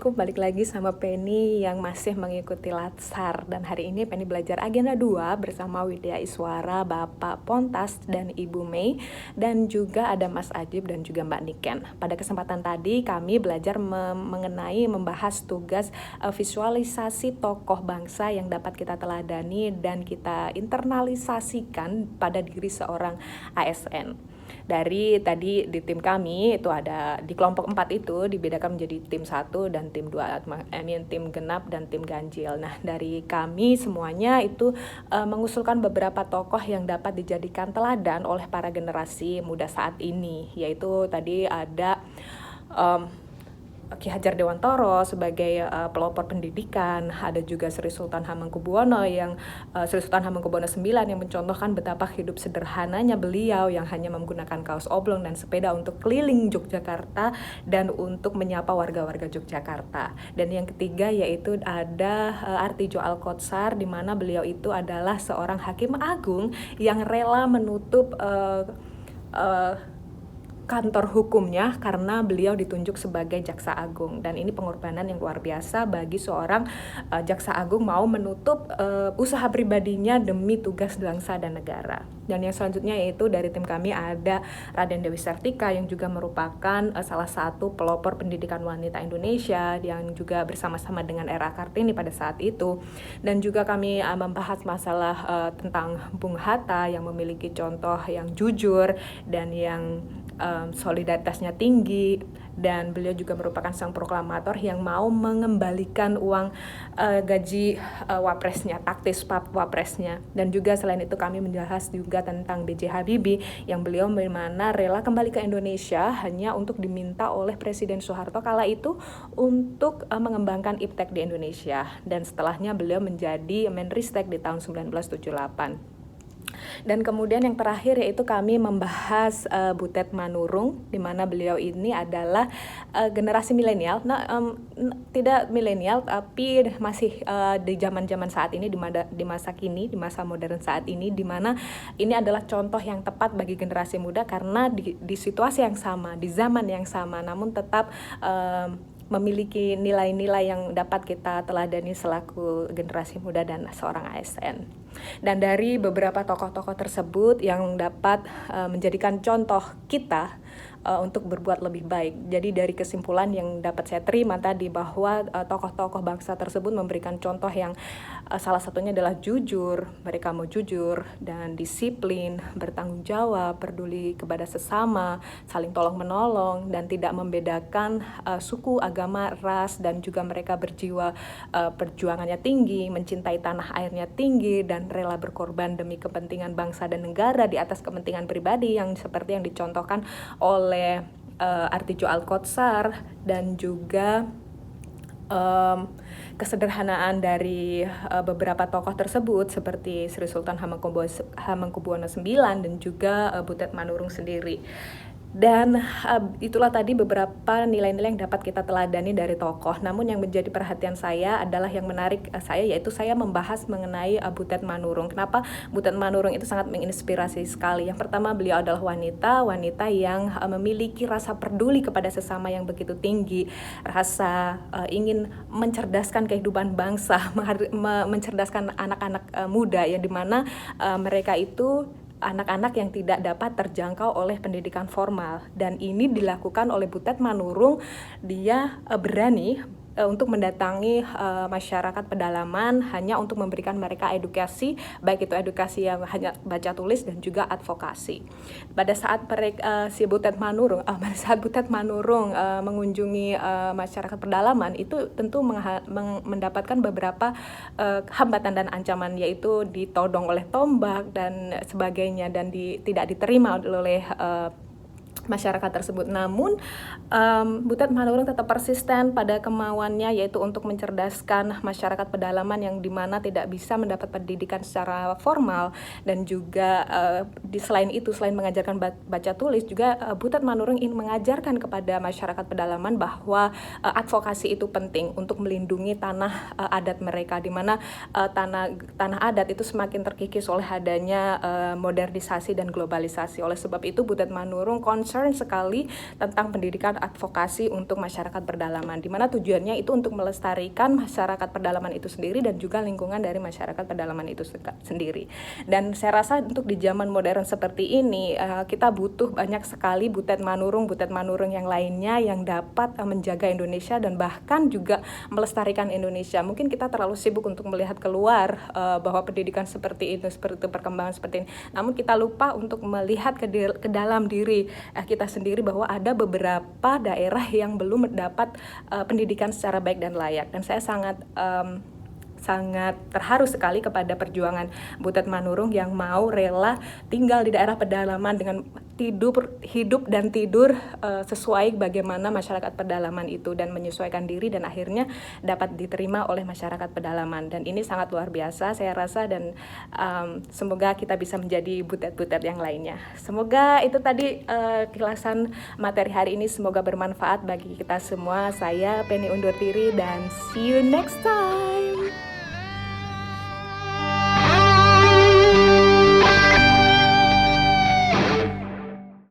Assalamualaikum, balik lagi sama Penny yang masih mengikuti Latsar. Dan hari ini Penny belajar agenda 2 bersama Widya Iswara, Bapak Pontas, dan Ibu Mei. Dan juga ada Mas Ajib dan juga Mbak Niken. Pada kesempatan tadi kami belajar mengenai membahas tugas visualisasi tokoh bangsa yang dapat kita teladani dan kita internalisasikan pada diri seorang ASN. Dari tadi di tim kami itu ada di kelompok 4 itu dibedakan menjadi tim 1 dan tim 2, tim genap dan tim ganjil. Nah, dari kami semuanya itu mengusulkan beberapa tokoh yang dapat dijadikan teladan oleh para generasi muda saat ini, yaitu tadi ada Ki Hajar Dewantoro sebagai pelopor pendidikan, ada juga Sri Sultan Hamengkubuwono Sri Sultan Hamengkubuwono IX yang mencontohkan betapa hidup sederhananya beliau yang hanya menggunakan kaos oblong dan sepeda untuk keliling Yogyakarta dan untuk menyapa warga-warga Yogyakarta. Dan yang ketiga yaitu ada Artijo Alkotsar, di mana beliau itu adalah seorang hakim agung yang rela menutup kantor hukumnya karena beliau ditunjuk sebagai jaksa agung, dan ini pengorbanan yang luar biasa bagi seorang jaksa agung mau menutup usaha pribadinya demi tugas bangsa dan negara. Dan yang selanjutnya yaitu dari tim kami ada Raden Dewi Sartika yang juga merupakan salah satu pelopor pendidikan wanita Indonesia yang juga bersama-sama dengan Era Kartini pada saat itu. Dan juga kami membahas masalah tentang Bung Hatta yang memiliki contoh yang jujur dan yang solidaritasnya tinggi, dan beliau juga merupakan sang proklamator yang mau mengembalikan uang gaji wapresnya, taktis wapresnya. Dan juga selain itu kami membahas juga tentang B.J. Habibie yang beliau mana rela kembali ke Indonesia hanya untuk diminta oleh Presiden Soeharto kala itu untuk mengembangkan iptek di Indonesia, dan setelahnya beliau menjadi Menristek di tahun 1978. Dan kemudian yang terakhir yaitu kami membahas Butet Manurung, di mana beliau ini adalah generasi milenial, tidak milenial tapi masih di zaman-zaman saat ini, di masa kini, di masa modern saat ini, di mana ini adalah contoh yang tepat bagi generasi muda karena di situasi yang sama, di zaman yang sama, namun tetap memiliki nilai-nilai yang dapat kita teladani selaku generasi muda dan seorang ASN. Dan dari beberapa tokoh-tokoh tersebut yang dapat menjadikan contoh kita untuk berbuat lebih baik. Jadi dari kesimpulan yang dapat saya terima tadi bahwa tokoh-tokoh bangsa tersebut memberikan contoh yang salah satunya adalah jujur, mereka mau jujur dan disiplin, bertanggung jawab, peduli kepada sesama, saling tolong-menolong dan tidak membedakan suku, agama, ras, dan juga mereka berjiwa perjuangannya tinggi, mencintai tanah airnya tinggi, dan rela berkorban demi kepentingan bangsa dan negara di atas kepentingan pribadi yang seperti yang dicontohkan oleh Artijo Alkotsar, dan juga kesederhanaan dari beberapa tokoh tersebut seperti Sri Sultan Hamengkubuwono IX dan juga Butet Manurung sendiri. Dan itulah tadi beberapa nilai-nilai yang dapat kita teladani dari tokoh. Namun yang menjadi perhatian saya adalah yang menarik saya, yaitu saya membahas mengenai Butet Manurung. Kenapa Butet Manurung itu sangat menginspirasi sekali? Yang pertama, beliau adalah wanita yang memiliki rasa peduli kepada sesama yang begitu tinggi, rasa ingin mencerdaskan kehidupan bangsa, mencerdaskan anak-anak muda ya, di mana mereka itu anak-anak yang tidak dapat terjangkau oleh pendidikan formal, dan ini dilakukan oleh Butet Manurung. Dia berani untuk mendatangi masyarakat pedalaman hanya untuk memberikan mereka edukasi, baik itu edukasi yang hanya baca tulis dan juga advokasi. Pada saat si Butet Manurung mengunjungi masyarakat pedalaman, itu tentu mendapatkan beberapa hambatan dan ancaman, yaitu ditodong oleh tombak dan sebagainya, dan tidak diterima oleh masyarakat tersebut. Namun Butet Manurung tetap persisten pada kemauannya, yaitu untuk mencerdaskan masyarakat pedalaman yang dimana tidak bisa mendapat pendidikan secara formal, dan juga selain mengajarkan baca tulis juga Butet Manurung ingin mengajarkan kepada masyarakat pedalaman bahwa advokasi itu penting untuk melindungi tanah adat mereka, di mana tanah adat itu semakin terkikis oleh adanya modernisasi dan globalisasi. Oleh sebab itu Butet Manurung concern concern sekali tentang pendidikan advokasi untuk masyarakat pedalaman, di mana tujuannya itu untuk melestarikan masyarakat pedalaman itu sendiri dan juga lingkungan dari masyarakat pedalaman itu sendiri. Dan saya rasa untuk di zaman modern seperti ini, kita butuh banyak sekali butet manurung yang lainnya yang dapat menjaga Indonesia dan bahkan juga melestarikan Indonesia. Mungkin kita terlalu sibuk untuk melihat keluar bahwa pendidikan seperti itu, perkembangan seperti ini. Namun kita lupa untuk melihat ke dalam diri kita sendiri bahwa ada beberapa daerah yang belum mendapat pendidikan secara baik dan layak. Dan saya sangat terharu sekali kepada perjuangan butet manurung yang mau rela tinggal di daerah pedalaman dengan hidup dan tidur sesuai bagaimana masyarakat pedalaman itu, dan menyesuaikan diri dan akhirnya dapat diterima oleh masyarakat pedalaman. Dan ini sangat luar biasa saya rasa, dan semoga kita bisa menjadi butet-butet yang lainnya. Semoga itu tadi kilasan materi hari ini, semoga bermanfaat bagi kita semua. Saya Penny undur diri dan see you next time.